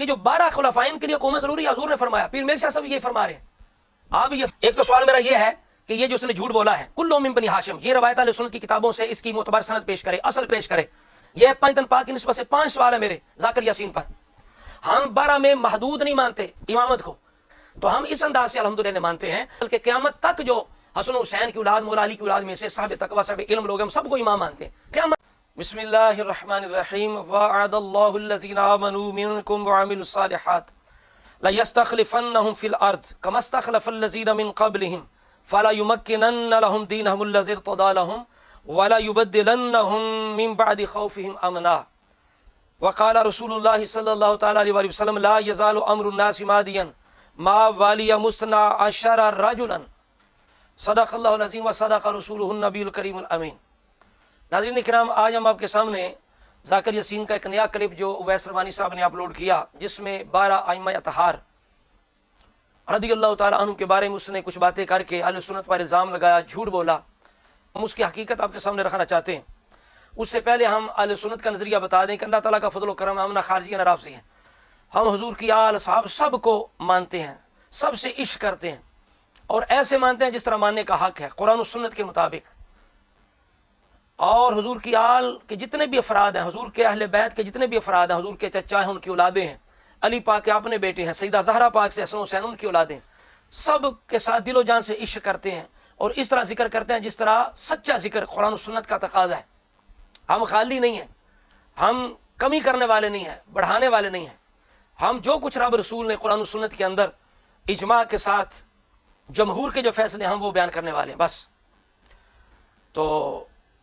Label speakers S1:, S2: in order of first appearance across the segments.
S1: یہ جو 12 خلفائن کے لیے قومت ضروری ہے، حضور نے فرمایا، پیر میرشاہ صاحب یہ فرما رہے ہیں۔ آپ یہ ایک تو سوال میرا یہ ہے کہ یہ جو اس نے جھوٹ بولا ہے کل من بنی ہاشم، یہ روایت اہل سنت کی کتابوں سے اس کی معتبر سند پیش کرے، اصل پیش کرے۔ یہ 5 دن پاک کی نسبت سے 5 سوال ہے میرے ذاکر یاسین پر۔ ہم 12 میں محدود نہیں مانتے امامت کو، تو ہم اس انداز سے الحمدللہ مانتے ہیں، بلکہ قیامت تک جو حسن حسین کی اولاد، مولا علی کی اولاد میں سے صاحب تقوی صاحب علم لوگ، ہم سب کو امام مانتے ہیں قیامت۔ بسم اللہ الرحمن الرحیم، وعد اللہ الذین آمنوا منکم وعملوا الصالحات لَيَسْتَخْلِفَنَّهُمْ فِي الْأَرْضِ كَمَا اسْتَخْلَفَ الَّذِينَ مِنْ قَبْلِهِمْ فَلَا يُمَكِّنَنَّ لَهُمْ دِينَهُمُ الَّذِي ارْتَضَىٰ لَهُمْ وَلَا يُبَدِّلَنَّهُمْ مِنْ بَعْدِ خَوْفِهِمْ أَمْنًا وقال رسول اللہ صلی اللہ تعالی علیہ وسلم لا يزال أمر الناس ماديا ما والي مثنى عشر رجلا صدق اللہ العظیم وصدق رسولہ النبی الکریم الامین۔ ناظرین کرام، آج ہم آپ کے سامنے ذاکر یاسین کا ایک نیا کلپ جو اویس ربانی صاحب نے اپلوڈ کیا، جس میں 12 ائمہ اطہار رضی اللہ تعالیٰ عنہ کے بارے میں اس نے کچھ باتیں کر کے اہل سنت پر الزام لگایا، جھوٹ بولا۔ ہم اس کی حقیقت آپ کے سامنے رکھنا چاہتے ہیں۔ اس سے پہلے ہم اہل سنت کا نظریہ بتا دیں کہ اللہ تعالیٰ کا فضل و کرم، ہم نہ خارجی نہ رافضی ہیں، ہم حضور کی آل صحاب سب کو مانتے ہیں، سب سے عشق کرتے ہیں، اور ایسے مانتے ہیں جس طرح ماننے کا حق ہے قرآن و سنت کے مطابق۔ اور حضور کی آل کے جتنے بھی افراد ہیں، حضور کے اہل بیت کے جتنے بھی افراد ہیں، حضور کے چچا ہیں، ان کی اولادیں ہیں، علی پاک کے اپنے بیٹے ہیں، سیدہ زہرا پاک سے حسن حسین ان کی اولادیں، سب کے ساتھ دل و جان سے عشق کرتے ہیں، اور اس طرح ذکر کرتے ہیں جس طرح سچا ذکر قرآن و سنت کا تقاضا ہے۔ ہم خالی نہیں ہیں، ہم کمی کرنے والے نہیں ہیں، بڑھانے والے نہیں ہیں، ہم جو کچھ رب رسول نے قرآن و سنت کے اندر اجماع کے ساتھ جمہور کے جو فیصلے ہیں ہم وہ بیان کرنے والے ہیں بس۔ تو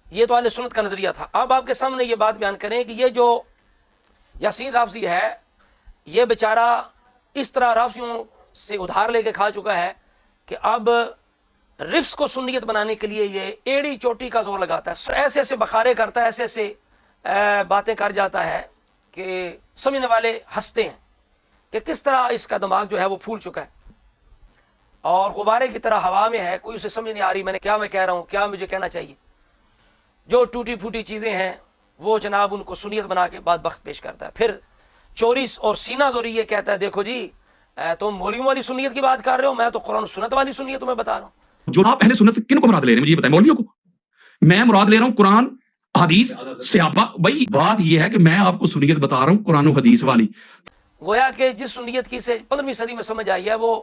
S1: یہ تو اہل سنت کا نظریہ تھا۔ اب آپ کے سامنے یہ بات بیان کریں کہ یہ جو یاسین رافضی ہے، یہ بیچارہ اس طرح رافضیوں سے ادھار لے کے کھا چکا ہے کہ اب رفس کو سنیت بنانے کے لیے یہ ایڑی چوٹی کا زور لگاتا ہے، ایسے ایسے بخارے کرتا ہے، ایسے ایسے باتیں کر جاتا ہے کہ سمجھنے والے ہنستے ہیں کہ کس طرح اس کا دماغ جو ہے وہ پھول چکا ہے اور غبارے کی طرح ہوا میں ہے، کوئی اسے سمجھ نہیں آ رہی میں کہہ رہا ہوں، کیا مجھے کہنا چاہیے۔ جو ٹوٹی پھوٹی چیزیں ہیں وہ جناب ان کو سنیت بنا کے بعد بخت پیش کرتا ہے، پھر چوری اور سینہ زوری یہ کہتا ہے دیکھو جی تم مولویوں والی سنیت کی بات کر رہے ہو، میں تو قرآن سنت والی سنیت تمہیں بتا رہا ہوں۔
S2: جو آپ اہل سنت کن کو مراد لے رہے ہیں مجھے یہ بتائیں، مولویوں کو؟ میں مراد لے رہا ہوں قرآن حدیث صحابہ۔ بھائی بات یہ ہے کہ میں آپ کو سنیت بتا رہا ہوں قرآن و حدیث والی۔
S1: گویا کہ جس سنیت کی سے 15ویں صدی میں سمجھ آئی ہے وہ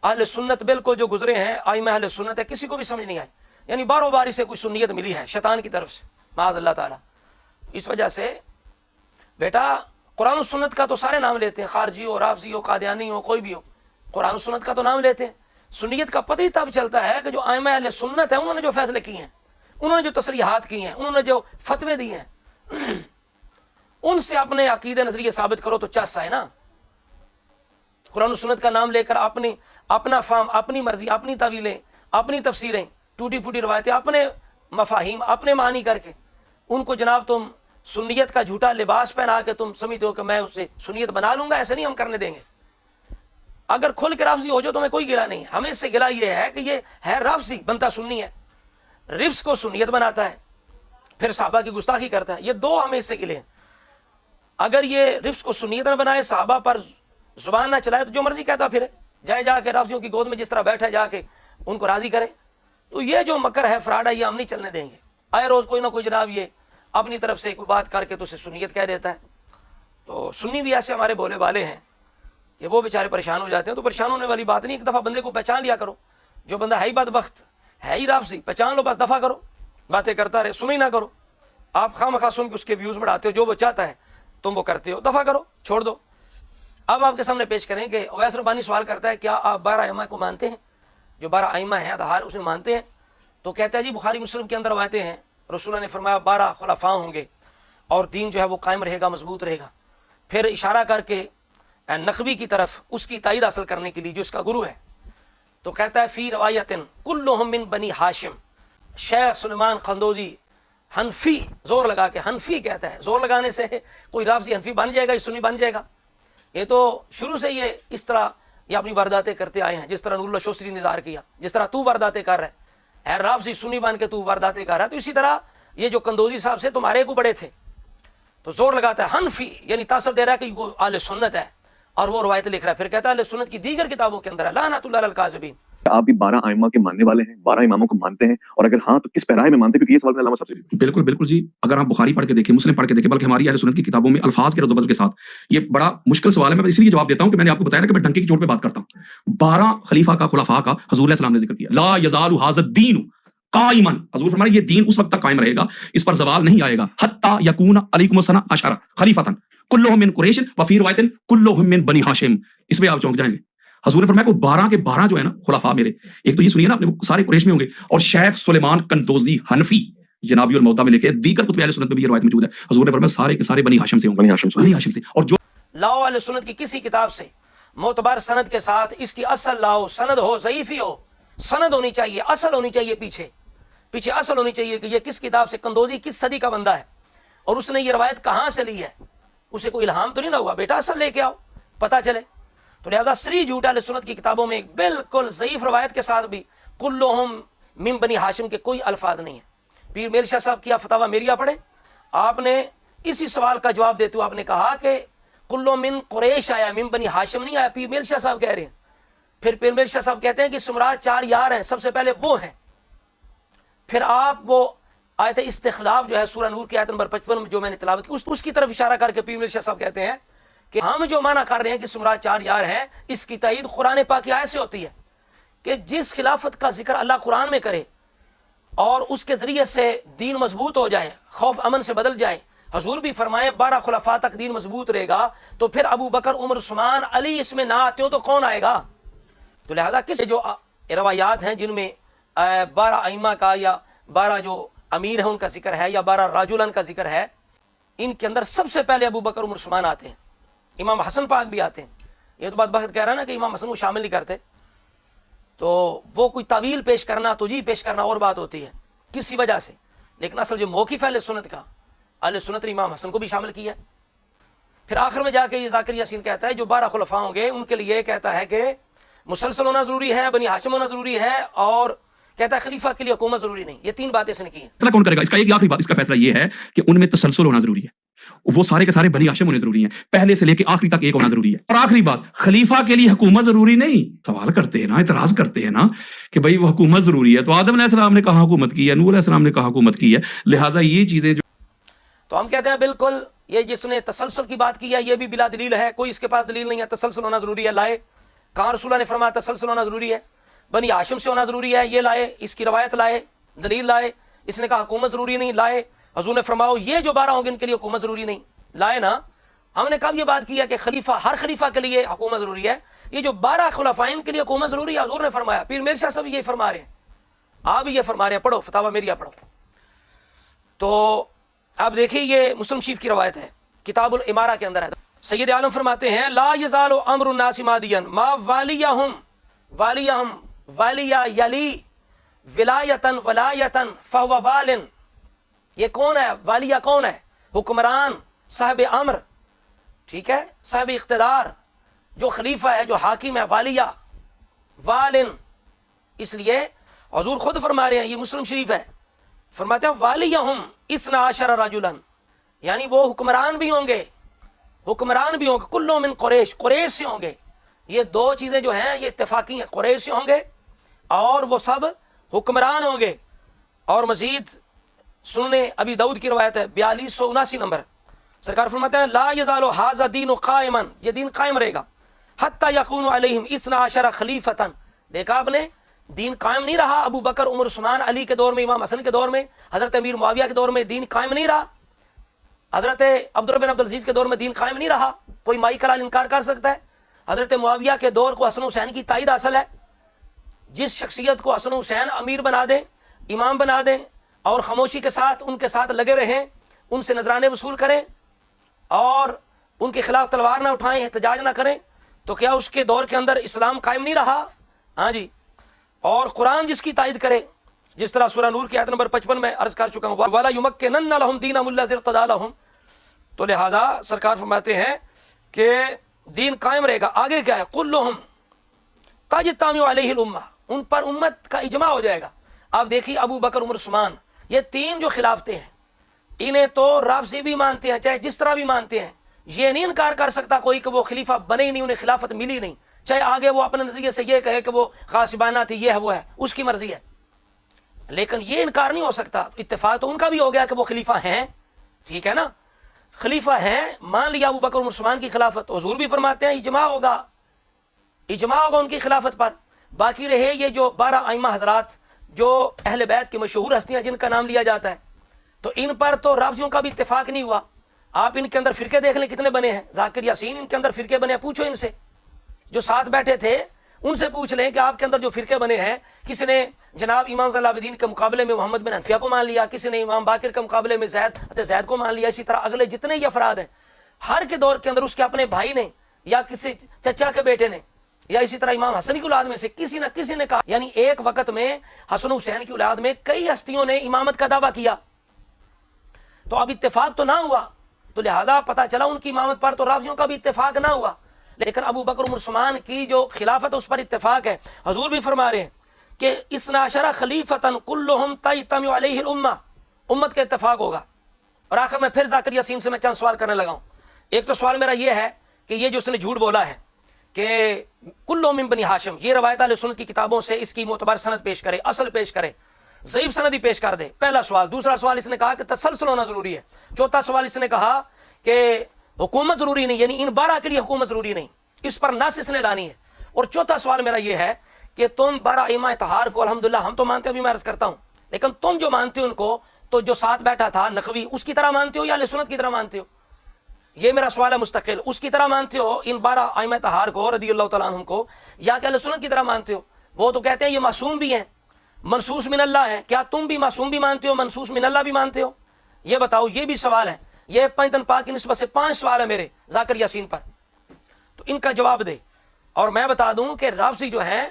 S1: اہل سنت بالکل جو گزرے ہیں ائمہ اہل سنت ہے کسی کو بھی سمجھ نہیں آئی، یعنی باروں باری سے کوئی سنیت ملی ہے شیطان کی طرف سے معاذ اللہ تعالیٰ۔ اس وجہ سے بیٹا قرآن و سنت کا تو سارے نام لیتے ہیں، خارجی ہو، رافضی ہو، قادیانی ہو، کوئی بھی ہو، قرآن و سنت کا تو نام لیتے ہیں۔ سنیت کا پتہ ہی تب چلتا ہے کہ جو ائمہ اہل سنت ہیں انہوں نے جو فیصلے کیے ہیں، انہوں نے جو تصریحات کی ہیں، انہوں نے جو فتوے دیے ہیں، ان سے اپنے عقیدے نظریے ثابت کرو تو چس ہے نا۔ قرآن و سنت کا نام لے کر اپنا فہم، اپنی مرضی، اپنی تعویلیں، اپنی تفسیریں، ٹوٹی پھوٹی روایتیں، اپنے مفاہیم، اپنے معنی کر کے ان کو جناب تم سنیت کا جھوٹا لباس پہنا کے تم سمجھتے ہو کہ میں اسے سنیت بنا لوں گا، ایسے نہیں ہم کرنے دیں گے۔ اگر کھل کے رافضی ہو جو تو ہمیں کوئی گلا نہیں ہے، ہمیں اس سے گلا یہ ہے کہ یہ ہے رافضی بنتا سنی ہے، رفس کو سنیت بناتا ہے، پھر صحابہ کی گستاخی کرتا ہے، یہ دو ہمیں اس سے گلے ہیں۔ اگر یہ رفس کو سنیت نہ بنائے، صحابہ پر زبان نہ چلائے، تو جو مرضی کہتا پھر جا کے رافضیوں کی گود میں جس طرح بیٹھے جا کے ان کو راضی کرے، تو یہ جو مکر ہے، فراڈ ہے، یہ ہم نہیں چلنے دیں گے۔ آئے روز کوئی نہ کوئی جناب یہ اپنی طرف سے کوئی بات کر کے تو اسے سنیت کہہ دیتا ہے۔ تو سنی بھی ایسے ہمارے بولے والے ہیں کہ وہ بیچارے پریشان ہو جاتے ہیں، تو پریشان ہونے والی بات نہیں، ایک دفعہ بندے کو پہچان لیا کرو، جو بندہ ہے ہی بدبخت، ہے ہی رافضی، پہچان لو بس، دفع کرو، باتیں کرتا رہے، سنی نہ کرو۔ آپ خواہ سن کے اس کے ویوز بڑھاتے ہو، جو وہ چاہتا ہے تم وہ کرتے ہو، دفع کرو، چھوڑ دو۔ اب آپ کے سامنے پیش کریں کہ اویس ربانی سوال کرتا ہے کیا آپ 12 ائمہ کو مانتے ہیں؟ جو 12 ائمہ ہیں اطہار اسے مانتے ہیں؟ تو کہتا ہے جی بخاری مسلم کے اندر روایتیں ہیں، رسول اللہ نے فرمایا 12 خلفاء ہوں گے اور دین جو ہے وہ قائم رہے گا، مضبوط رہے گا۔ پھر اشارہ کر کے نقوی کی طرف اس کی تائید حاصل کرنے کے لیے جو اس کا گرو ہے، تو کہتا ہے فی روایتن کلہم من بنی ہاشم۔ شیخ سلیمان قندوزی حنفی، زور لگا کے حنفی کہتا ہے، زور لگانے سے کوئی رافضی حنفی بن جائے گا، یہ سنی بن جائے گا؟ یہ تو شروع سے یہ اس طرح یہ اپنی وارداتیں کرتے آئے ہیں، جس طرح نور اللہ شوستری نے اظہار کیا، جس طرح تو وارداتیں کر رہا ہے رافضی سنی بن کے تو وارداتیں کر رہا ہے، تو اسی طرح یہ جو قندوزی صاحب سے تمہارے کو بڑے تھے، تو زور لگاتا ہے حنفی، یعنی تاثر دے رہا ہے کہ وہ اہل سنت ہے، اور وہ روایت لکھ رہا ہے. پھر کہتا ہے اہل سنت کی دیگر کتابوں کے اندر ہے لعنت اللہ علی الکاذبین.
S3: آپ بھی 12 ائمہ کے ماننے والے ہیں، 12 اماموں کو مانتے ہیں، اور اگر ہاں تو کس پیرائے میں مانتے ہیں؟ کیونکہ یہ سوال میں علامہ صاحب سے
S2: بالکل بالکل جی. اگر آپ بخاری پڑھ کے دیکھیں، مسلم پڑھ کے دیکھیں، بلکہ ہماری اہل سنت کی کتابوں میں الفاظ کے رد و بدل کے ساتھ، یہ بڑا مشکل سوال ہے. میں اس لیے جواب دیتا ہوں کہ میں نے آپ کو بتایا نا کہ میں ڈنکے کی چوٹ پہ بات کرتا ہوں. 12 خلیفہ کا، خلفاء کا حضور علیہ السلام نے ذکر کیا. لا یزال ھذا الدین قائما، حضور فرمایا یہ دین اس وقت تک قائم رہے گا، اس پر زوال نہیں آئے گا. حتی یکون علیکم السنہ عشرہ خلیفۃ کلھم من قریش وفی روایت کلھم من بنی ہاشم. اس پہ آپ چونک جائیں گے. حضور نے فرمایا کو 12 کے 12 جو ہے نا خلفاء میرے، ایک تو یہ سنیے نا اپنے، وہ سارے قریش میں ہوں گے، اور شیخ سلیمان قندوزی حنفی جنابی الموتا میں لکھے، دیگر کتب اہل سنت میں بھی یہ روایت موجود ہے. حضور نے فرمایا سارے کے سارے بنی ہاشم سے ہوں گے،
S3: بنی ہاشم سے.
S2: بنی ہاشم سے. اور جو
S1: لاؤ اہل سنت کی کسی کتاب سے معتبر سند کے ساتھ، اس کی اصل لاؤ، سند ہو ضعیف ہی ہو، سند ہونی چاہیے، اصل ہونی چاہیے، پیچھے اصل ہونی چاہیے کہ یہ کس کتاب سے، قندوزی کس صدی کا بندہ ہے اور اس نے یہ روایت کہاں سے لی ہے. اسے کوئی الہام تو نہیں نہ ہوا بیٹا اصل لے کے آؤ پتہ چلے. تو لہذا سری جھوٹ اہل سنت کی کتابوں میں بالکل ضعیف روایت کے ساتھ بھی کلہم من بنی ہاشم کے کوئی الفاظ نہیں ہیں. پیر میر شاہ صاحب کیا فتاوی میریہ پڑھیں، آپ نے اسی سوال کا جواب دیتے ہوئے آپ نے کہا کہ کلو من قریش آیا، من بنی ہاشم نہیں آیا. پیر میر شاہ صاحب کہہ رہے ہیں. پھر پیر میر شاہ صاحب کہتے ہیں کہ سمراد 4 یار ہیں، سب سے پہلے وہ ہیں. پھر آپ وہ آیت استخلاف جو ہے سورہ نور کی آیت نمبر 55 جو میں نے تلاوت کی، اس کی طرف اشارہ کر کے پیر میر شاہ صاحب کہتے ہیں کہ ہم جو معنی کر رہے ہیں کہ سمراد 4 یار ہیں، اس کی تائید قرآن پاک کی آیت سے ہوتی ہے کہ جس خلافت کا ذکر اللہ قرآن میں کرے اور اس کے ذریعے سے دین مضبوط ہو جائے، خوف امن سے بدل جائے. حضور بھی فرمائے 12 خلفاء تک دین مضبوط رہے گا، تو پھر ابو بکر، عمر، عثمان، علی اس میں نہ آتے ہو تو کون آئے گا؟ تو لہذا کس جو روایات ہیں جن میں 12 ائمہ کا یا 12 جو امیر ہیں ان کا ذکر ہے یا 12 راجلان کا ذکر ہے، ان کے اندر سب سے پہلے ابو بکر، عمر، عثمان آتے ہیں. امام حسن پاک بھی آتے ہیں. یہ تو بات بخت کہہ رہا ہے نا کہ امام حسن کو شامل نہیں کرتے، تو وہ کوئی تعویل پیش کرنا، توجیہ پیش کرنا اور بات ہوتی ہے کسی وجہ سے. لیکن اصل جو موقف ہے اہل سنت کا، اہل سنت نے امام حسن کو بھی شامل کیا. پھر آخر میں جا کے یہ ذاکر یاسین کہتا ہے جو 12 خلفاء ہوں گے ان کے لیے کہتا ہے کہ مسلسل ہونا ضروری ہے، بنی ہاشم ہونا ضروری ہے، اور کہتا ہے خلیفہ کے لیے حکومت ضروری نہیں. یہ 3 باتیں اس نے کی ہیں.
S2: فیصلہ کون کرے گا؟ اس کا ایک آخری بات، اس کا فیصلہ یہ ہے کہ ان میں تسلسل ہونا ضروری ہے. وہ سارے کے سارے بنی ہاشم ہونے ضروری ہیں، پہلے سے لے کے آخری تک ایک ہونا ضروری ہے. اور آخری بات، خلیفہ کے لیے حکومت ضروری نہیں. سوال کرتے ہیں نا، اعتراض کرتے ہیں نا کہ بھائی وہ حکومت ضروری ہے، تو آدم علیہ السلام نے کہاں حکومت کی ہے، نوح علیہ السلام نے کہاں حکومت کی ہے. لہٰذا یہ چیزیں جو،
S1: تو ہم کہتے ہیں بالکل یہ جس نے تسلسل کی بات کی ہے یہ بھی بلا دلیل ہے. کوئی اس کے پاس دلیل نہیں ہے. تسلسل ہونا ضروری ہے، لائے. کہاں رسول اللہ نے فرمایا تسلسل ہونا ضروری ہے، بنی ہاشم سے ہونا ضروری ہے، یہ لائے، اس کی روایت لائے، دلیل لائے. اس نے کہا حکومت ضروری نہیں، لائے. حضور نے فرمایا یہ جو 12 ہوں گے ان کے لیے حکومت ضروری نہیں، لائے نا. ہم نے کب یہ بات کی ہے کہ خلیفہ، ہر خلیفہ کے لیے حکومت ضروری ہے. یہ جو 12 خلفاء ان کے لیے حکومت ضروری ہے حضور نے فرمایا. پیر میر شاہ صاحب یہ فرما رہے ہیں، آپ بھی یہ فرما رہے ہیں. پڑھو فتاوی میریہ پڑھو. تو اب دیکھیے یہ مسلم شریف کی روایت ہے، کتاب الامارہ کے اندر ہے. سید عالم فرماتے ہیں لا یزال امر الناس مادیا ما والیہم والیہ یلی ولایتن ولایتن فہو والن. یہ کون ہے؟ والیہ کون ہے؟ حکمران، صاحب امر، ٹھیک ہے، صاحب اقتدار، جو خلیفہ ہے، جو حاکم ہے، والیہ، والن. اس لیے حضور خود فرما رہے ہیں، یہ مسلم شریف ہے، فرماتے ہیں والیہم 12 رجلن، یعنی وہ حکمران بھی ہوں گے، کلو من قریش، قریش سے ہوں گے. یہ 2 چیزیں جو ہیں یہ اتفاقی ہیں، قریش سے ہوں گے اور وہ سب حکمران ہوں گے. اور مزید سنن ابی داؤد کی روایت ہے 4279 نمبر، سرکار فرماتے ہیں لا یزال ھذا دین قائما، یہ دین قائم رہے گا، حتی یکون علیہم 12 خلیفۃ. دیکھا آپ نے، دین قائم نہیں رہا ابو بکر، عمر، عثمان، علی کے دور میں، امام حسن کے دور میں، حضرت امیر معاویہ کے دور میں دین قائم نہیں رہا، حضرت عبدالرب بن عبدالعزیز کے دور میں دین قائم نہیں رہا. کوئی مائی کلال انکار کر سکتا ہے؟ حضرت معاویہ کے دور کو حسن حسین کی تائید حاصل ہے. جس شخصیت کو حسن حسین امیر بنا دیں، امام بنا دیں، اور خاموشی کے ساتھ ان کے ساتھ لگے رہیں، ان سے نذرانے وصول کریں اور ان کے خلاف تلوار نہ اٹھائیں، احتجاج نہ کریں، تو کیا اس کے دور کے اندر اسلام قائم نہیں رہا؟ ہاں جی. اور قرآن جس کی تائید کرے، جس طرح سورہ نور کی آیت نمبر 55 میں عرض کر چکا ہوں، وَلَا يُمَكِّنَنَّ لَهُمْ دِينَهُمُ الَّذِي ارْتَضَىٰ لَهُمْ. تو لہٰذا سرکار فرماتے ہیں کہ دین قائم رہے گا. آگے کیا ہے؟ كُلُّهُمْ تَجْتَمِعُ عَلَيْهِ الْأُمَّةُ، ان پر امت کا اجماع ہو جائے گا. آپ دیکھیے ابو بکر، عمر، عثمان، یہ 3 جو خلافتیں ہیں، انہیں تو رافضی بھی مانتے ہیں، چاہے جس طرح بھی مانتے ہیں، یہ نہیں انکار کر سکتا کوئی کہ وہ خلیفہ بنے ہی نہیں، انہیں خلافت ملی نہیں، چاہے آگے وہ اپنے نظریے سے یہ کہے کہ وہ غاصبانہ تھی، یہ ہے وہ ہے، اس کی مرضی ہے، لیکن یہ انکار نہیں ہو سکتا۔ اتفاق تو ان کا بھی ہو گیا کہ وہ خلیفہ ہیں، ٹھیک ہے نا، خلیفہ ہیں، مان لیا ابو بکر عثمان کی خلافت، حضور بھی فرماتے ہیں اجماع ہوگا ان کی خلافت پر۔ باقی رہے یہ جو 12 ائمہ حضرات جو اہل بیت کی مشہور ہستیاں جن کا نام لیا جاتا ہے، تو ان پر تو رافضیوں کا بھی اتفاق نہیں ہوا۔ آپ ان کے اندر فرقے دیکھ لیں کتنے بنے ہیں، ذاکر یاسین ان کے اندر فرقے بنے ہیں، پوچھو ان سے جو ساتھ بیٹھے تھے، ان سے پوچھ لیں کہ آپ کے اندر جو فرقے بنے ہیں، کسی نے جناب امام زین العابدین کے مقابلے میں محمد بن حنفیہ کو مان لیا، کسی نے امام باقر کے مقابلے میں زید کو مان لیا، اسی طرح اگلے جتنے یہ افراد ہیں ہر کے دور کے اندر اس کے اپنے بھائی نے یا کسی چچا کے بیٹے نے یا اسی طرح امام حسن کی اولاد میں سے کسی نہ کسی نے کہا، یعنی ایک وقت میں حسن حسین کی اولاد میں کئی ہستیوں نے امامت کا دعویٰ کیا، تو اب اتفاق تو نہ ہوا، تو لہذا پتہ چلا ان کی امامت پر تو رافضیوں کا بھی اتفاق نہ ہوا، لیکن ابو بکر عمر عثمان کی جو خلافت ہے اس پر اتفاق ہے۔ حضور بھی فرما رہے ہیں کہ 12 خلیفتاً کلہم تجتمع علیہ الامہ، امت کا اتفاق ہوگا۔ اور آخر میں پھر ذاکر یاسین سے میں چند سوال کرنے لگا ہوں۔ ایک تو سوال میرا یہ ہے کہ یہ جو اس نے جھوٹ بولا ہے کہ کلو من بنی ہاشم، یہ روایت اہل سنت کی کتابوں سے اس کی معتبر سند پیش کرے، اصل پیش کرے، ضعیف سند ہی پیش کر دے، پہلا سوال۔ دوسرا سوال اس نے کہا کہ تسلسل ہونا ضروری ہے۔ چوتھا سوال اس نے کہا کہ حکومت ضروری نہیں، یعنی ان 12 کے لیے حکومت ضروری نہیں، اس پر نص اس نے لانی ہے۔ اور چوتھا سوال میرا یہ ہے کہ تم 12 ائمہ طہار کو الحمدللہ ہم تو مانتے ہیں، ابھی میں عرض کرتا ہوں، لیکن تم جو مانتے ہو ان کو، تو جو ساتھ بیٹھا تھا نقوی اس کی طرح مانتے ہو یا اہل سنت کی طرح مانتے ہو؟ یہ میرا سوال ہے مستقل، اس کی طرح مانتے ہو ان 12 ائمہ طہار کو رضی اللہ تعالیٰ عنہم کو، یا کہ اہل سنت کی طرح مانتے ہو؟ وہ تو کہتے ہیں یہ معصوم بھی ہیں، منصوص من اللہ ہیں، کیا تم بھی معصوم بھی مانتے ہو، منصوص من اللہ بھی مانتے ہو؟ یہ بتاؤ، یہ بھی سوال ہے۔ یہ 5 دن پاک کی نسبت سے 5 سوال ہے میرے ذاکر یاسین پر، تو ان کا جواب دے۔ اور میں بتا دوں کہ رافضی جو ہیں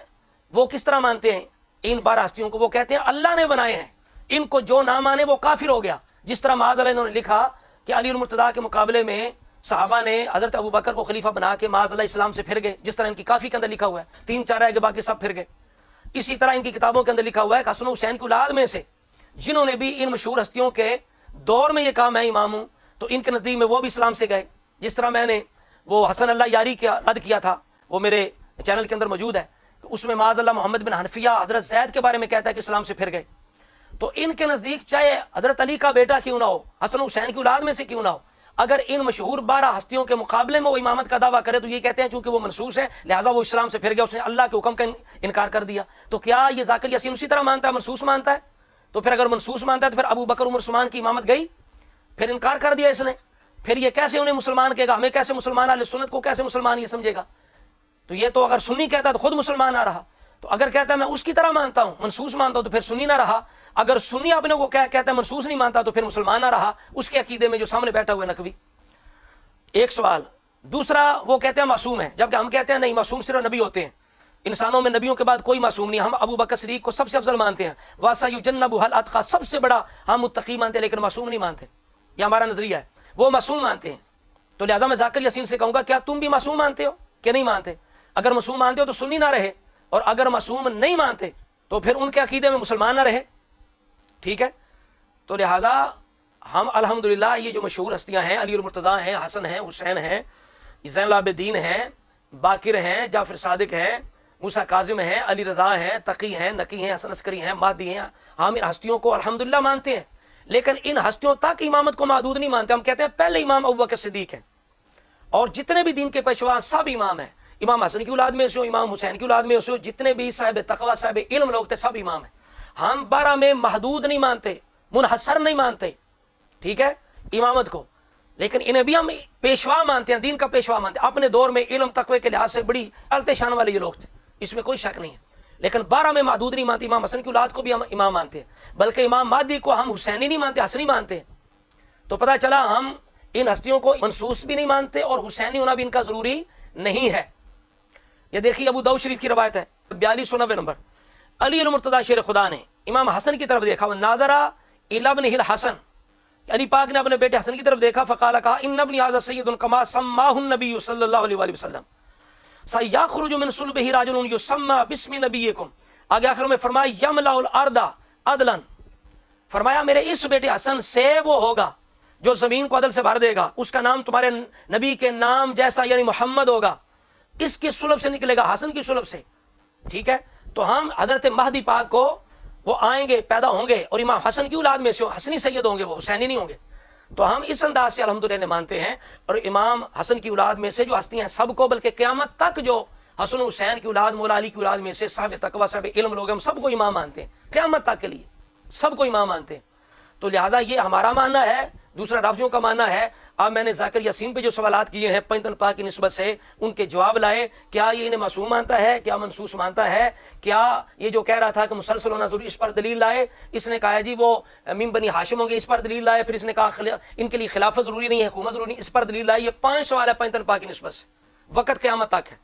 S1: وہ کس طرح مانتے ہیں ان 12 ہستیوں کو، وہ کہتے ہیں اللہ نے بنائے ہیں، ان کو جو نہ مانے وہ کافر ہو گیا۔ جس طرح معاذ اللہ انہوں نے لکھا کہ علی المرتضیٰ کے مقابلے میں صحابہ نے حضرت ابو بکر کو خلیفہ بنا کے معاذ اللہ اسلام سے پھر گئے، جس طرح ان کی کافی کے اندر لکھا ہوا ہے، 3-4 رہ گئے باقی سب پھر گئے۔ اسی طرح ان کی کتابوں کے اندر لکھا ہوا ہے کہ حسن حسین کی اولاد میں سے جنہوں نے بھی ان مشہور ہستیوں کے دور میں یہ کہا میں امام ہوں، تو ان کے نزدیک میں وہ بھی اسلام سے گئے۔ جس طرح میں نے وہ حسن اللہ یاری کا رد کیا تھا، وہ میرے چینل کے اندر موجود ہے، اس میں معاذ اللہ محمد بن حنفیہ حضرت زید کے بارے میں کہتا ہے کہ اسلام سے پھر گئے۔ تو ان کے نزدیک چاہے حضرت علی کا بیٹا کیوں نہ ہو، حسن حسین کی اولاد میں سے کیوں نہ ہو، اگر ان مشہور 12 ہستیوں کے مقابلے میں وہ امامت کا دعویٰ کرے تو یہ کہتے ہیں چونکہ وہ منسوخ ہے لہٰذا وہ اسلام سے پھر گیا، اس نے اللہ کے حکم کا انکار کر دیا۔ تو کیا یہ ذاکر یاسین اسی طرح مانتا ہے، منسوخ مانتا ہے؟ تو پھر اگر منسوخ مانتا ہے تو پھر ابو بکر عمر عثمان کی امامت گئی، پھر انکار کر دیا اس نے، پھر یہ کیسے انہیں مسلمان کہے گا، ہمیں کیسے مسلمان، اہل سنت کو کیسے مسلمان یہ سمجھے گا؟ تو یہ تو اگر سنی کہتا تو خود مسلمان نہ رہا، تو اگر کہتا ہے میں اس کی طرح مانتا ہوں، منسوخ مانتا ہوں، تو پھر سنی نہ رہا۔ اگر سنی اپنے کو کہتا ہے منسوخ نہیں مانتا تو پھر مسلمان نہ رہا اس کے عقیدے میں جو سامنے بیٹھا ہوا ہے نقوی۔ ایک سوال۔ دوسرا، وہ کہتے ہیں معصوم ہے، جبکہ ہم کہتے ہیں نہیں، معصوم صرف نبی ہوتے ہیں، انسانوں میں نبیوں کے بعد کوئی معصوم نہیں۔ ہم ابو بکر صدیق کو سب سے افضل مانتے ہیں، وَسَيُجَنَّبُهَا الْأَتْقَى، سب سے بڑا ہم متقی مانتے ہیں، لیکن معصوم نہیں مانتے، یہ ہمارا نظریہ ہے، وہ معصوم مانتے ہیں۔ تو لہٰذا میں ذاکر یاسین سے کہوں گا کیا تم بھی معصوم مانتے ہو کہ نہیں مانتے؟ اگر معصوم مانتے ہو تو سنی نہ رہے، اور اگر معصوم نہیں مانتے تو پھر ان کے عقیدے میں مسلمان نہ رہے، ٹھیک ہے؟ تو لہٰذا ہم الحمدللہ یہ جو مشہور ہستیاں ہیں، علی المرتضیٰ ہیں، حسن ہیں، حسین ہیں، زین العابدین ہیں، باقر ہیں، جعفر صادق ہیں، موسیٰ کاظم ہیں، علی رضا ہیں، تقی ہیں، نقی ہیں، حسن عسکری ہیں، مہدی ہیں، ہم ان ہستیوں کو الحمدللہ مانتے ہیں، لیکن ان ہستیوں تک امامت کو محدود نہیں مانتے۔ ہم کہتے ہیں پہلے امام ابو بکر صدیق ہیں، اور جتنے بھی دین کے پیشوا سب امام ہیں، امام حسن کی اولاد میں سے ہو، امام حسین کی اولاد میں سے ہو، جتنے بھی صاحب تقوی صاحب علم لوگ تھے سب امام ہیں۔ ہم 12 میں محدود نہیں مانتے، منحصر نہیں مانتے، ٹھیک ہے، امامت کو، لیکن انہیں بھی ہم پیشوا مانتے ہیں، دین کا پیشوا مانتے ہیں۔ اپنے دور میں علم تقوی کے لحاظ سے بڑی اعلی شان والے یہ لوگ تھے، اس میں کوئی شک نہیں ہے، لیکن 12 میں محدود نہیں مانتے۔ امام حسن کی اولاد کو بھی ہم امام مانتے ہیں، بلکہ امام مہدی کو ہم حسینی نہیں مانتے، حسنی مانتے ہیں۔ تو پتہ چلا ہم ان ہستیوں کو منسوخ بھی نہیں مانتے اور حسینی ہونا بھی ان کا ضروری نہیں ہے۔ یہ دیکھیے ابو داؤد شریف کی روایت ہے 4290 نمبر، علی المرتضیٰ شیر خدا نے امام حسن کی طرف دیکھا، ناظرہ الی ابنہ الحسن، علی پاک نے اپنے بیٹے حسن کی طرف دیکھا، فقال کہا ان ابنی ھذا سید کما سماہ النبی صلی اللہ علیہ وآلہ وسلم، سیخرج من صلبہ رجل یسمى باسم نبیکم، آگے آخر میں فرمایا یملأ الارض عدلا، فرمایا میرے اس بیٹے حسن سے وہ ہوگا جو زمین کو عدل سے بھر دے گا، اس کا نام تمہارے نبی کے نام جیسا یعنی محمد ہوگا، اس کی سلب سے نکلے گا، حسن کی سلب سے، ٹھیک ہے؟ تو ہم حضرت مہدی پاک کو وہ آئیں گے، پیدا ہوں گے، اور امام حسن کی اولاد میں سے حسنی سید ہوں گے، وہ حسینی نہیں ہوں گے. تو ہم اس انداز سے الحمدللہ مانتے ہیں. اور امام حسن کی اولاد میں سے جو ہستیاں ہیں سب کو، بلکہ قیامت تک جو حسن حسین کی اولاد، مولا علی کی اولاد میں سے صاحب تقویٰ صاحب علم لوگ، ہم سب کو امام مانتے ہیں قیامت تک کے لیے، سب کو امام مانتے ہیں. تو لہٰذا یہ ہمارا ماننا ہے. دوسرا رافضیوں کا ماننا ہے. اب میں نے ذاکر یاسین پہ جو سوالات کیے ہیں پنجتن پاک کی نسبت سے، ان کے جواب لائے. کیا یہ انہیں معصوم مانتا ہے؟ کیا منسوس مانتا ہے؟ کیا یہ جو کہہ رہا تھا کہ مسلسل ہونا ضروری، اس پر دلیل لائے. اس نے کہا جی وہ من بنی ہاشم ہوں گے، اس پر دلیل لائے. پھر اس نے کہا ان کے لیے خلافت ضروری نہیں ہے، حکومت ضروری نہیں، اس پر دلیل لائے. یہ 5 سوال ہے پنجتن پاک کی نسبت سے. وقت قیامت تک ہے.